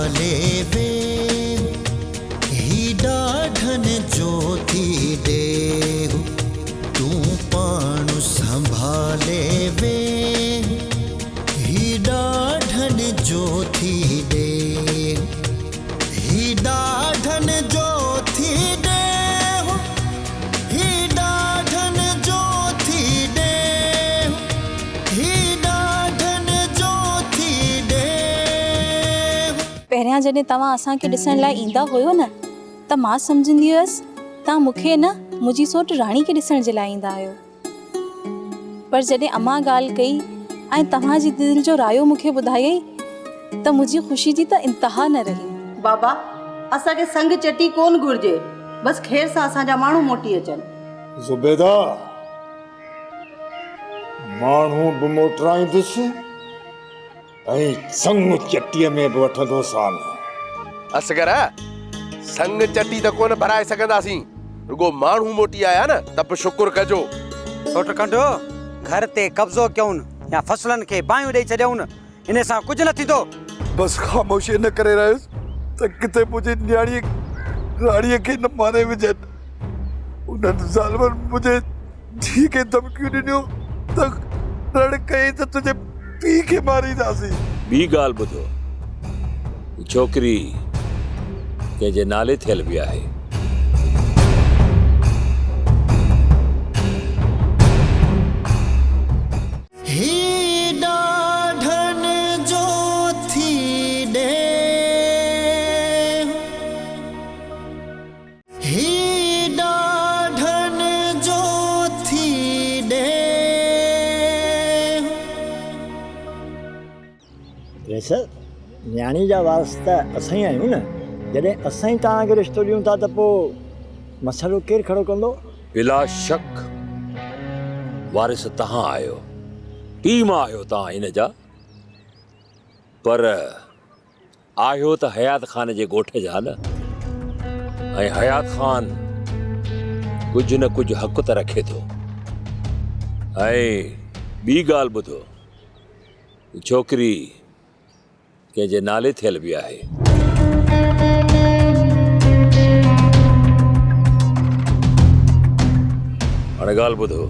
संभाले वे ही डाढ़न जो थी देहु तू पाणु संभाले वे ही डाढ़न जो थी देहु ही डाढ़न जो थी देहु ही डाढ़न जो थी देहु ही डाढ़न जो थी देहु। पहिरियां जॾहिं तव्हां असांखे ॾिसण लाइ ईंदा हुयो न त मां सम्झंदी हुयसि तव्हां मूंखे न मुंहिंजी सोट राणी खे ॾिसण जे लाइ ईंदा आहियो, पर जॾहिं अमां ॻाल्हि कई ऐं तव्हांजी दिलि जो रायो मूंखे ॿुधायई त मुंहिंजी ख़ुशी जी त इंतिहा न रही। बाबा असांखे संग चटी कोन घुर्जे, बस खेर सां असांजा माण्हू मोटी अचनि। ज़ुबैदा माण्हू बि मोटराईंदुसि ऐं संग चटीअ में बि वठंदो सान। असगर संग चटी त कोन भराए सघंदासीं, रुगो माण्हू मोटी आया न त बि शुक्र कजो। सोट कंडो घर ते कब्ज़ो कयूं या फसलनि खे बायूं ॾेई छॾियूं, इन सां कुझु न थींदो। बस ख़ामोशी न करे रहियुसि त किथे मुंहिंजी न्याणी राणीअ खे न मारे विझनि। उन्हनि ज़ालिमनि मुंहिंजे धीउ खे धमकियूं ॾिनियूं त रण कई त तुंहिंजे पीउ खे मारींदासीं। ॿी ॻाल्हि ॿुधो, छोकिरी कंहिंजे नाले थियल बि आहे। ही डाढ़न जो थी देहु ही डाढ़न जो थी देहु। प्रेसर न्याणी जा वास्ता असां ई आहियूं न, जॾहिं असां ई तव्हांखे रिश्तो ॾियूं था त पोइ मसइलो केरु खड़ो कंदो? बिला शक वारिस तव्हां आहियो, टीम आहियो तव्हां हिन जा, पर आहियो त हयात ख़ान जे ॻोठ जा न। ऐं हयात ख़ान कुझु न कुझु हक़ त रखे थो। ऐं ॿी ॻाल्हि ॿुधो, छोकिरी कंहिंजे नाले थियल बि आहे। हाणे ॻाल्हि ॿुधो,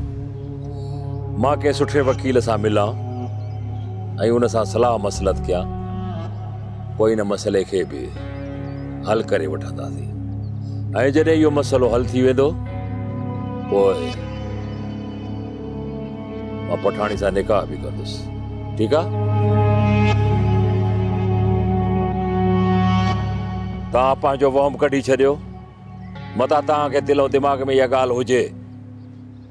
मां कंहिं सुठे वकील सां मिलां ऐं उन सां सलाह मसलत कयां, पोइ इन मसइले खे बि हल करे वठंदासीं। ऐं जॾहिं इहो मसइलो हल थी वेंदो पोइ मां पठाणी सां निकाह बि कंदुसि। ठीकु आहे? तव्हां पंहिंजो वहम कढी छॾियो, मता तव्हांखे दिलो दिमाग़ में इहा ॻाल्हि हुजे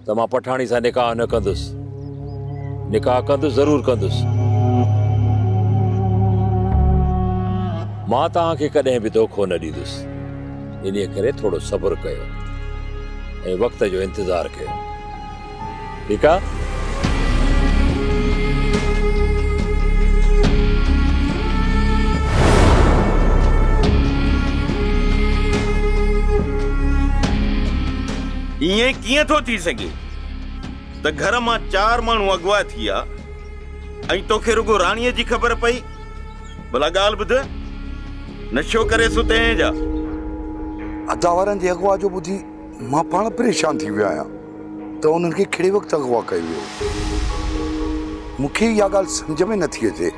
त मां पठाणी सां निकाह न कंदुसि। निकाह कंदुसि, ज़रूरु कंदुसि। मां तव्हांखे कॾहिं बि धोखो न ॾींदुसि, इन करे थोरो सब्र कयो ऐं वक़्त जो इंतज़ारु कयो। ठीकु आहे? इएं कीअं थो थी सघे त घर मां 4 माण्हू अगवा थी विया ऐं तोखे रुगो राणीअ जी ख़बर पई? भला ॻाल्हि ॿुध, नशो करे सुते जा। अदावारनि जे अगवा जो ॿुधी मां पाण परेशान थी वियो आहियां त उन्हनि खे कहिड़े वक़्तु अगवा कयो वियो। मूंखे इहा ॻाल्हि सम्झ में नथी अचे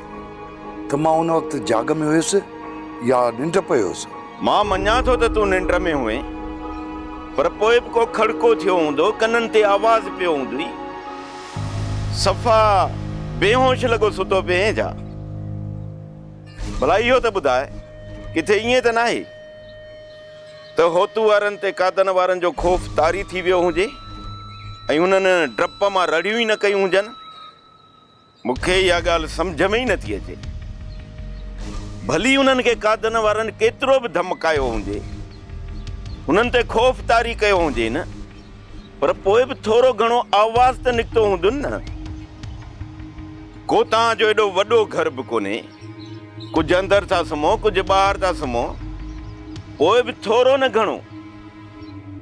त मां उन वक़्तु जाग में हुयुसि या निंड पियो हुयुसि। मां मञा थो त तूं निंड में हुए, पर पोइ बि को खड़को थियो हूंदो, कननि ते आवाज़ पियो हूंदी, सफ़ा बेहोश लॻो सुतो पिए जा। भला इहो त ॿुधाए, किथे ईअं त नाहे त होतू वारनि ते कादन वारनि जो ख़ौफ़ तारी थी वियो हुजे ऐं उन्हनि डप मां रड़ियूं ई न कयूं हुजनि? मूंखे इहा ॻाल्हि सम्झ में ई नथी अचे। भली उन्हनि खे कादन वारनि केतिरो बि धमकायो हुजे, उन्हनि ते ख़ौफ़ तारी कयो हुजे न, पर पोइ बि थोरो घणो आवाज़ त निकितो हूंदुनि न। को तव्हांजो एॾो वॾो घर बि कोन्हे, कुझु अंदरि था सुम्हो, कुझु ॿाहिरि था सुम्हो, पोइ बि थोरो न घणो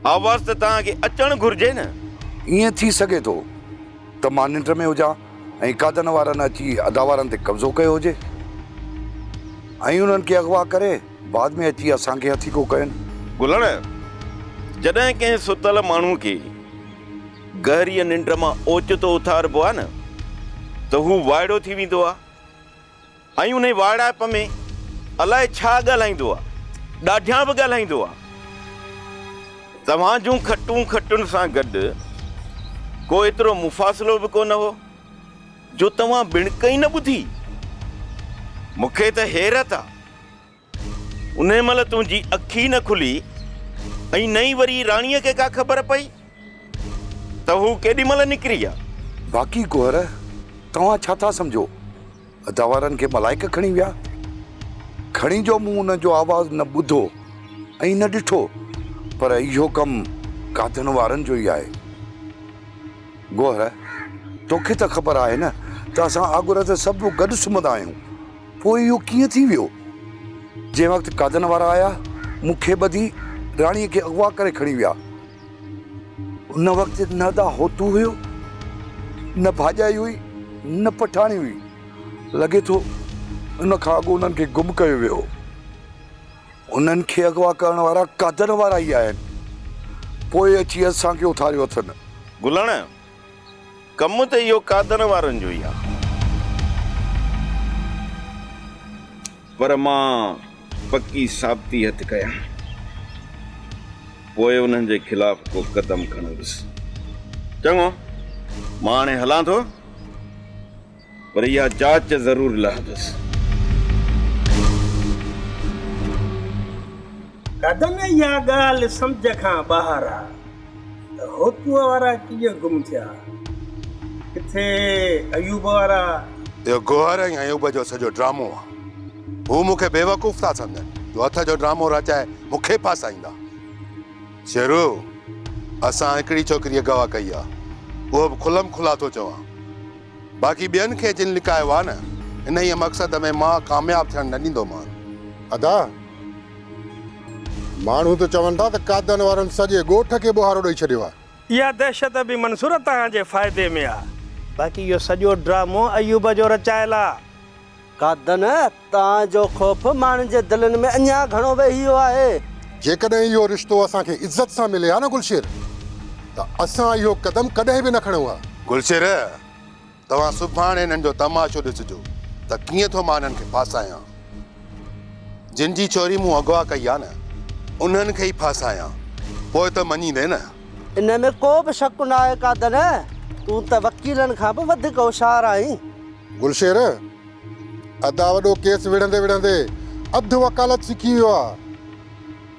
आवाज़ त तव्हांखे अचणु घुरिजे न। ईअं थी सघे थो त मां निंड में हुजां ऐं कादन वारनि अची अदावारनि ते कब्ज़ो कयो हुजे। ऐं उन्हनि खे अगवा करे बाद में अची असांखे हथी को कनि। गुलण, जॾहिं कंहिं सुतल माण्हू खे गहरीअ निंड मां ओचितो उथारिबो आहे न त हू वाइड़ो थी वेंदो आहे ऐं उन वाइड़ाइप में अलाए छा ॻाल्हाईंदो आहे, ॾाढियां बि ॻाल्हाईंदो आहे। तव्हां जूं खटुनि सां गॾु को एतिरो मुफ़ासिलो बि कोन हो जो तव्हां बिणकई न ॿुधी। मूंखे त हैरत आहे, उन महिल तुंहिंजी अखी न खुली ऐं नई वरी राणीअ खे का ख़बर पई त हू केॾी महिल निकिरी आहे। बाक़ी गोहर तव्हां छा था सम्झो, अदावारनि खे मलाइक खणी विया? खणी जो मूं हुन जो आवाज़ न ॿुधो ऐं न ॾिठो, पर इहो कमु कादन वारनि जो ई आहे। गोहर, तोखे त ख़बर आहे न त असां आगुर ते सभु गॾु सुम्हंदा आहियूं, पोइ इहो कीअं थी वियो? जंहिं वक़्तु कादन वारा आया मूंखे ॿधी राणीअ खे अगवा करे खणी विया। उन वक़्तु न त होतू हुयो, न भाॼाई हुई, न पठाणी हुई। लॻे थो उन खां अॻु उन्हनि खे गुम कयो वियो। उन्हनि खे अगवा करण वारा कादन वारा ई आहिनि, पोइ अची असांखे उथारियो अथनि। गुलण, कमु त इहो कादन वारनि जो ई आहे, पर मां पकी साबिती हथु कयां, पोइ उन्हनि जे ख़िलाफ़ को क़दम खणंदुसि। चङो, मां हाणे हलां थो, पर इहा जांच ज़रूरु लहंदुसि। कादन इहा ॻाल्हि सम्झ खां ॿाहिरि आहे त होतूअ वारा कीअं गुम थिया, किथे अयूब वारा। इहो गोहर ऐं अयूब जो सॼो ड्रामो आहे। हू मूंखे बेवकूफ़ था सम्झनि जो हथ जो ड्रामो रचाए मूंखे फासाईंदा। शेरू, असां हिकिड़ी छोकिरीअ गवाह कई आहे, उहो बि खुलम खुला थो चवां। बाक़ी ॿियनि खे जिन लिकायो आहे न, इन ई मक़सद में मां कामयाबु थियणु न ॾींदोमान। अदा, माण्हू त चवनि था त कादन वारनि सॼे ॻोठ खे ॿुहारो ॾेई छॾियो आहे। इहा दहशत बि मंसूर तव्हांजे फ़ाइदे में आहे। बाक़ी इहो सॼो ड्रामो अयूब जो रचायल आहे। कादन, तव्हांजो ख़ौफ़ माण्हुनि जे दिलनि में अञा घणो वेही वियो आहे। जेकॾहिं इहो रिश्तो असांखे इज़त सां मिले हा न गुलशेर, त असां इहो क़दम कॾहिं बि न खणूं आहे। गुलशेर, तव्हां सुभाणे हिननि जो तमाशो ॾिसिजो त कीअं थो मां हिननि खे फासायां। जिन जी चोरी मूं अगवा कई आहे न, उन्हनि खे ई फासायां, पोइ त मञींदे न। इन में को बि शक न आहे कादन, तूं त वकीलनि खां बि वधीक होशियारु आहीं। गुलशेर, अदा वॾो केस विढ़ंदे विढ़ंदे अधु वकालत सिखी वियो आहे।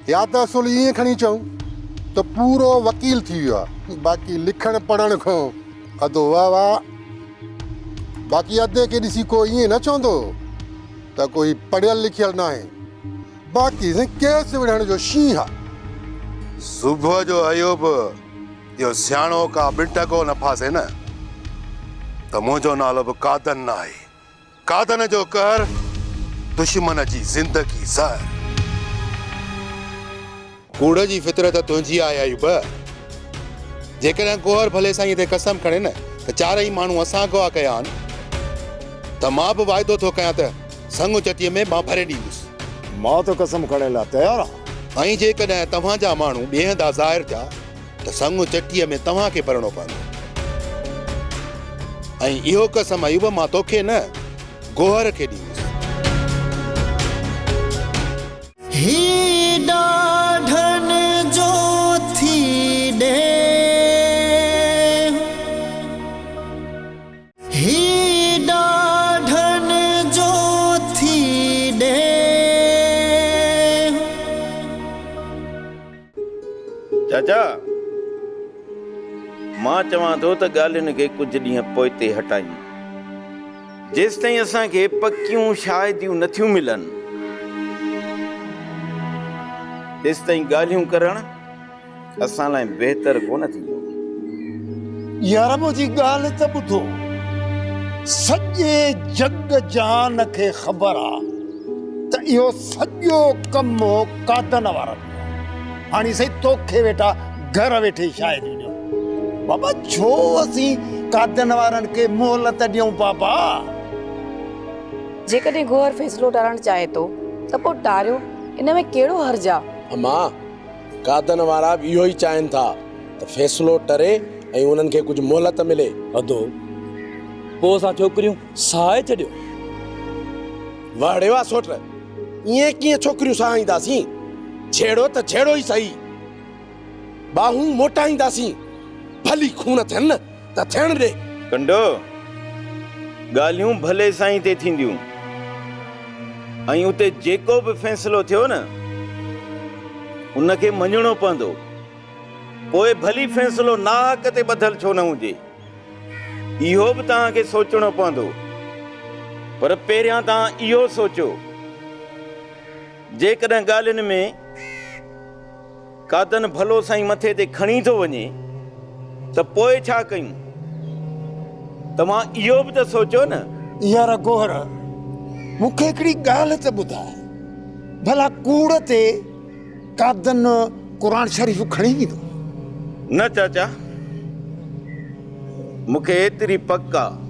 या त असुल ईअं खणी चऊं त पूरो वकील थी वियो आहे। बाक़ी लिखण पढ़ण खां अधो वाह वाह। बाक़ी अधे खे ॾिसी को ईअं न चवंदो त कोई पढ़ियल लिखियल न आहे। बाक़ी केस विढ़ण जो शींहं आहे। सुबुह जो अयूब इहो सियाणो का बिट को न फासे न, त मुंहिंजो नालो बि कादन न आहे। कादन जो कहर, दुश्मन जी ज़िंदगी ज़हर। कूड़ जी फितरत तुंहिंजी आहे अयूब। जेकॾहिं गोहर भले साईं ते कसम खणे न त चारई माण्हू असां गवाह कया आहिनि, त मां बि वाइदो थो कयां त संग चटीअ में मां भरे ॾींदुसि। मां त कसम खणे लाइ तयारु आहियां। ऐं जेकॾहिं तव्हांजा माण्हू ॿिए हंधा ज़ाहिर थिया त संग चटीअ में तव्हांखे भरणो पवंदो। ऐं इहो कसम अयूब मां तोखे न, गोहर खे ॾींदुसि। ही ॾाढन जो थी ॾे, ही ॾाढन जो थी ॾे। चाचा, मां चवां थो त ॻाल्हियुनि खे कुझु ॾींहं पोइ ते हटायूं। जेसि ताईं असांखे पकियूं शाहिदियूं नथियूं मिलनि, तेसि ताईं ॻाल्हियूं करणु असां लाइ बहितर कोन थींदो। यार मुंहिंजी ॻाल्हि त ॿुधो, सॼे जग जान खे ख़बर आहे त इहो सॼो कमु कादन वारनि जो। हाणे सही तोखे वेठा घर वेठे शायदि ॾियो। बाबा छो असीं कादन वारनि खे मोहलत ॾियूं बाबा? जेकॾहिं गोहर फ़ैसिलो टारणु चाहे थो त पोइ टारियो, इन में कहिड़ो हर्ज आहे? अम्मा, कादन वारा बि इहो ई चाहिनि था त फ़ैसिलो टरे ऐं उन्हनि खे कुझु मोहलत मिले। अधो पोइ असां छोकिरियूं साहे छॾियो। वाड़ेवा सोट, ईअं कीअं छोकिरियूं सहाईंदासीं? छेड़ो त छेड़ो ई सही, बाहूं मोटाईंदासीं, भली खून थियनि न त थियण ॾे। कंडो ॻाल्हियूं भले साईं ते थींदियूं ऐं उते जेको बि फ़ैसिलो थियो न उनखे मञणो पवंदो। पोइ भली फ़ैसिलो नाहक ते ॿधल छो न हुजे, इहो बि तव्हांखे सोचणो पवंदो। पर पहिरियां तव्हां इहो सोचो, जेकॾहिं ॻाल्हियुनि में कादन भलो साईं मथे ते खणी थो वञे त पोइ छा कयूं? तव्हां इहो बि त सोचो न। यार गोहर, मूंखे हिकिड़ी ॻाल्हि त ॿुधाए, भला कूड़ ते कादन क़ुर शरीफ़ खणी वेंदो? न चाचा, मूंखे एतिरी पक आहे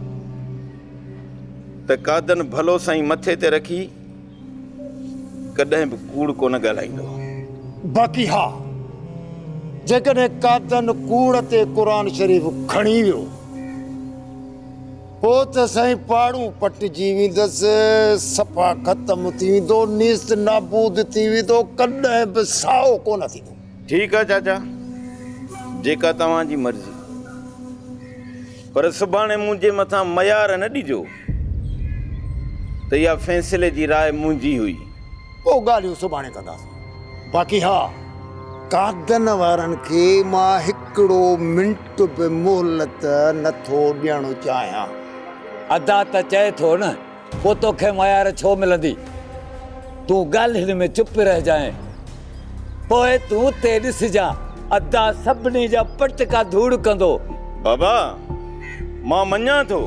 त कादन भलो साईं मथे ते रखी कॾहिं बि कूड़ कोन ॻाल्हाईंदो। बाक़ी हा, जेकॾहिं कादन कूड़ ते क़ुर शरीफ़ खणी वियो पोइ त साईं पाड़ू पटिजी वेंदसि, सफ़ा ख़तम थी वेंदो, नीस्त नाबूद थी वेंदो, कॾहिं बि साओ कोन थींदो। ठीकु आहे चाचा, जेका तव्हांजी मर्ज़ी, पर सुभाणे मुंहिंजे मथां मयार न ॾिजो त इहा फ़ैसिले जी राय मुंहिंजी हुई। पोइ ॻाल्हियूं सुभाणे कंदासीं। बाक़ी हा, कादन वारनि खे मां हिकिड़ो मिंट बि मोहलत नथो ॾियणु चाहियां। अदा त चए थो न, पोइ तोखे मयार छो मिलंदी? तूं ॻाल्हि में चुप रहिजांइ, पोइ तूं ते ॾिसजां, अदा सभिनी जा पटका धूड़ कंदो। बाबा, मां मञां थो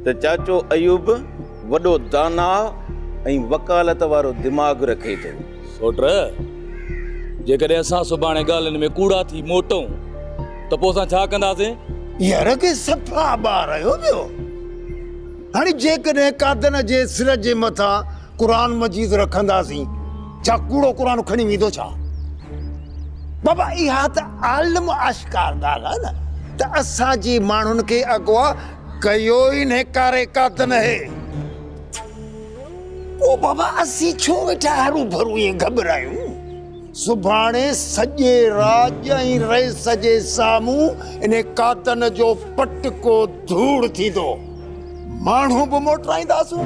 त चाचो अयूब वॾो दाना ऐं वकालत वारो दिमाग़ रखे थो। सोट, जेकॾहिं असां सुभाणे ॻाल्हियुनि में कूड़ा थी मोटूं त पोइ असां छा कंदासीं? यार के सफ़ा ॿार आहियो ॿियो। हाणे जेकॾहिं कादन जे सिर जे मथां क़ुर मजीद रखंदासीं, छा कूड़ो क़ुर खणी वेंदो छा? बाबा, इहा त आलम आश्कार ॻाल्हि आहे न त असांजी माण्हुनि खे अॻुवा कयो ई न कारे कादन है। ओ बाबा, असीं छो वेठा हरू भरू ईअं घबरायूं? सुभाणे सॼे राज ऐं रईस जे साम्हूं इन कादन जो पटको धूड़ थींदो, माण्हू बि मोटाईंदासूं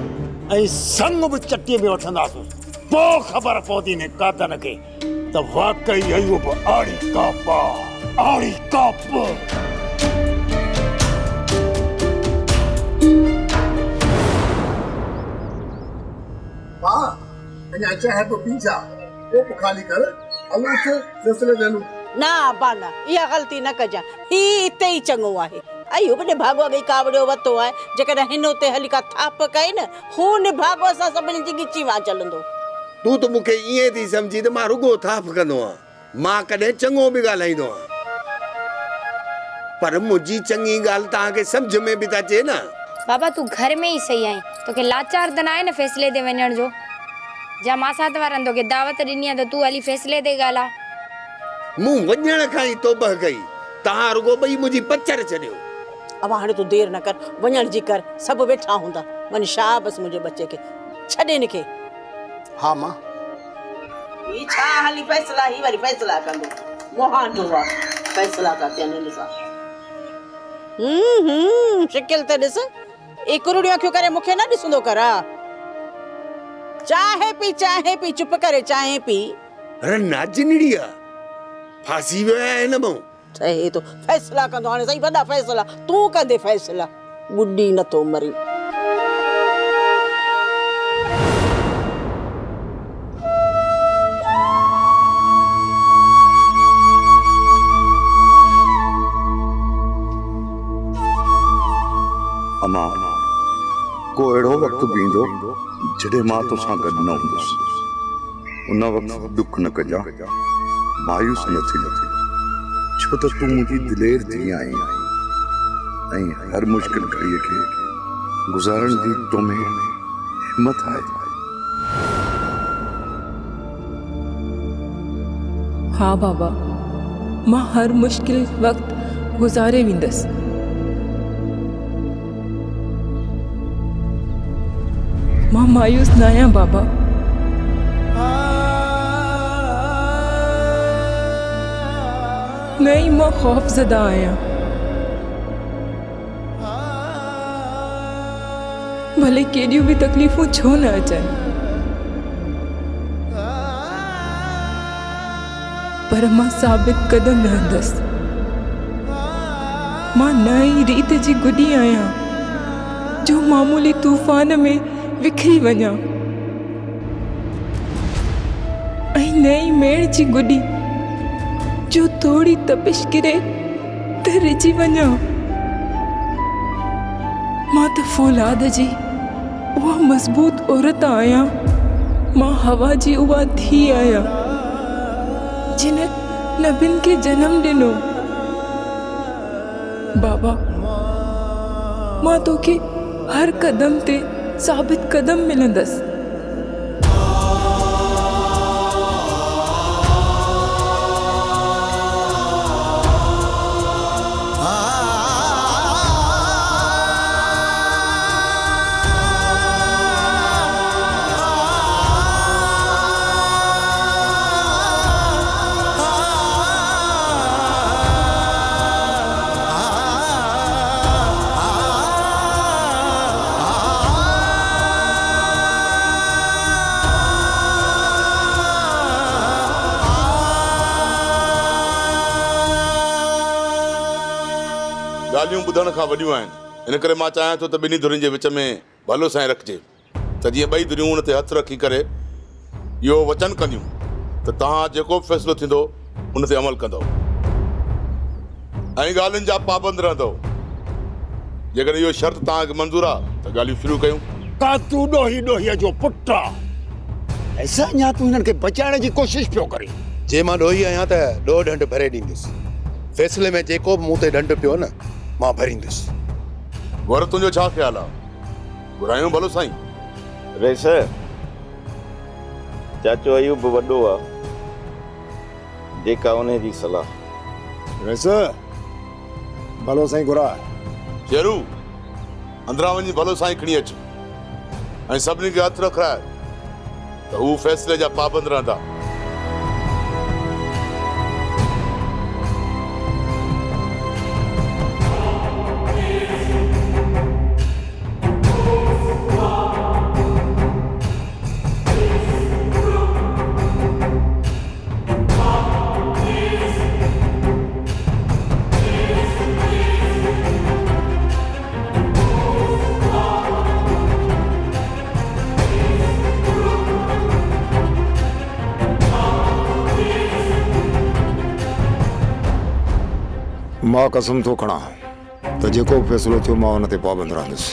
ऐं संग बि चटीअ में वठंदासूं। पोइ ख़बर पवंदी न कादन खे त वाकई अयूब आड़ी काप आड़ी काप। मां अञा चाहे तो पीछा वो खाली कर अलू से फैसले ले लूं। ना अब्बा ना, इहा ग़लती न कजां, ही हिते ई चङो आहे। अयूब ने भागो गई कावड़ियो वतो आहे, जेकॾहिं हिन उते हली का थाप कई न, हू ने भागो असां सभिनी जी गिची वा चलंदो। तूं त मूंखे ईअं थी सम्झी त मां रुगो थाप कंदो आहियां, मां कॾहिं चङो बि ॻाल्हाईंदो आहियां, पर मुंहिंजी चङी ॻाल्हि तव्हांखे सम्झ में बि त अचे न। बाबा, तूं घर में ई सही आहीं, तोखे लाचार त न आहे न फ़ैसिले ते वञण जो? जा मासात वारनि तोखे दावत ॾिनी आहे त तूं हली फ़ैसिले ते ॻाल्हा। मूं वञण खां ई तौबह कई, तव्हां रुगो ॿई मुंहिंजी पचर छॾियो। अब हाणे तूं देर न कर, वञण जी कर, सभु वेठा हूंदा। वञ शाबस मुंहिंजे बच्चे खे, छॾे हिनखे। हाँ मां, ही छा हाली फ़ैसिला, ही वरी फ़ैसिला कंदो, मोहान जो आहे फ़ैसिला का थियनि हिन सां। शिकिल त ॾिस, एकुड़ियूं अखियूं करे मूंखे न ॾिसंदो कर। चाहे पी चुप करे चाहे पी। अरे नाजनिड़ी आहे, फासी वियो आहे हिन मां। चए तो फ़ैसिला कंदो, हाणे सही वॾा फ़ैसिला तूं कंदे फ़ैसिला, ॿुॾी नथो मरी। अमा, को अहिड़ो वक़्तु बि ईंदो जॾहिं मां तोसां गॾु न हूंदुसि, उन वक़्तु दुख न कजां, मायूस न थी, छो त तूं मुंहिंजी दिलेर थी आहीं ऐं हर मुश्किल घड़ीअ खे गुज़ारण जी तुम्हें हिम्मत आहे। हाँ बाबा, मां हर मुश्किल वक्त गुज़ारे वेंदसि। मां मायूस न आहियां बाबा। न ई मां खौफ़ज़दा आहियां। भले केॾियूं बि तकलीफ़ूं छो न अचनि, पर मां साबित कदम रहंदसि। मां नई रीत जी गुॾी आहियां जो मामूली तूफ़ान में विखरी वञा, ऐं नई मेड़ जी गुॾी जो थोड़ी तपिश किरे त रिझी वञा। मां त फौलाद जी उहा मज़बूत औरत आहियां। मां हवा जी उहा थी आहियां जिन नबिन के जन्म ॾिनो। बाबा, मां तोखे हर कदम ते साबित कदम मिलंदसि। ॻाल्हियूं ॿुधण खां वॾियूं आहिनि, इन करे मां चाहियां थो त ॿिन्ही धुरियुनि जे विच में भलो साईं रखिजे, त जीअं ॿई धुरियूं उन ते हथु रखी करे इहो वचन कंदियूं त तव्हां जेको बि फ़ैसिलो थींदो उन ते अमल कंदव ऐं ॻाल्हियुनि जा पाबंद रहंदव। जेकॾहिं इहो शर्त तव्हांखे मंज़ूर आहे त ॻाल्हियूं शुरू कयूं। का तूं ॾोहीअ जो पुटु आहे, ऐसा अञा तूं हिननि खे बचाइण जी कोशिशि पियो करे। जे मां ॾोही आहियां त ॾोह ॾंड भरे ॾींदुसि। फ़ैसिले में जेको बि मूं ते ॾंड पियो न मां भरींदुसि। वर तुंहिंजो छा ख़्यालु आहे? घुरायूं भलो साईं? रेस चाचो अयूब वॾो आहे, जेका उन जी सलाह। रेस भलो साईं घुरा। शेरू अंदरां वञी भलो साईं खणी अच ऐं सभिनी खे हथु रखाए त हू फ़ैसिले जा पाबंद रहंदा। मां कसम थो खणा त जेको बि फ़ैसिलो थियो मां हुन ते पाबंद रहंदुसि।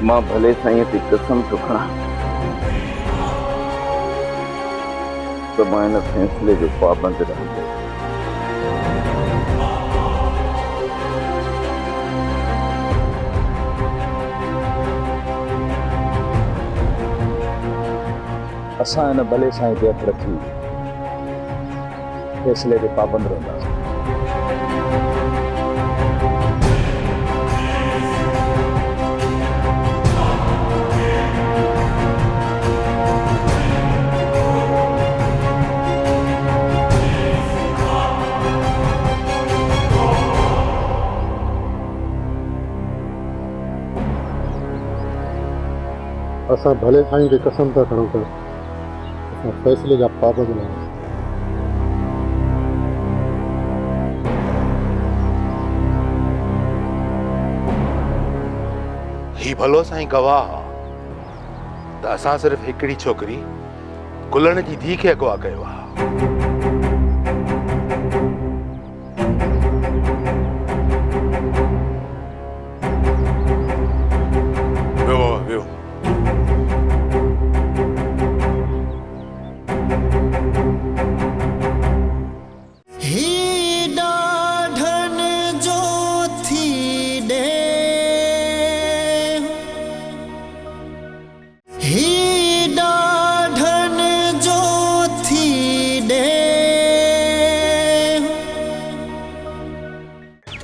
मां भले साईं ते कसम थो खणा त मां हिन फ़ैसिले जो पाबंद रहंदुसि। असां हिन भले साईं ते हथु रखी फ़ैसिले ते पाबंद रहंदासीं। असां भले साईं खे कसम था खणूं था फ़ैसिले जा पाबंद रहंदासीं। ही भलो साईं गवाह त असां सिर्फ़ु हिकिड़ी छोकिरी गुलण जी धीउ खे अगवा कयो आहे।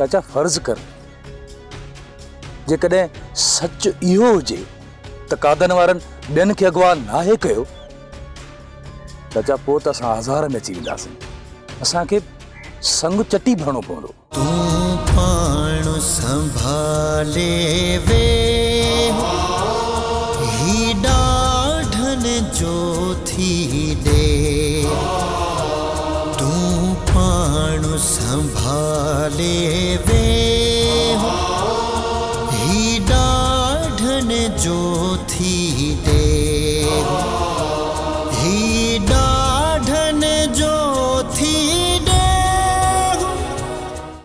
चाचा फर्ज़ कर जेकॾहिं सच इहो हुजे त कादन वारनि ॿियनि खे अॻवा नाहे कयो चाचा पोइ त असां हज़ार में अची वेंदासीं असांखे संग चटी भरणो पवंदो पाण संभाले वे ही ॾाढन जो थी ॾे तूं पाण संभाले वे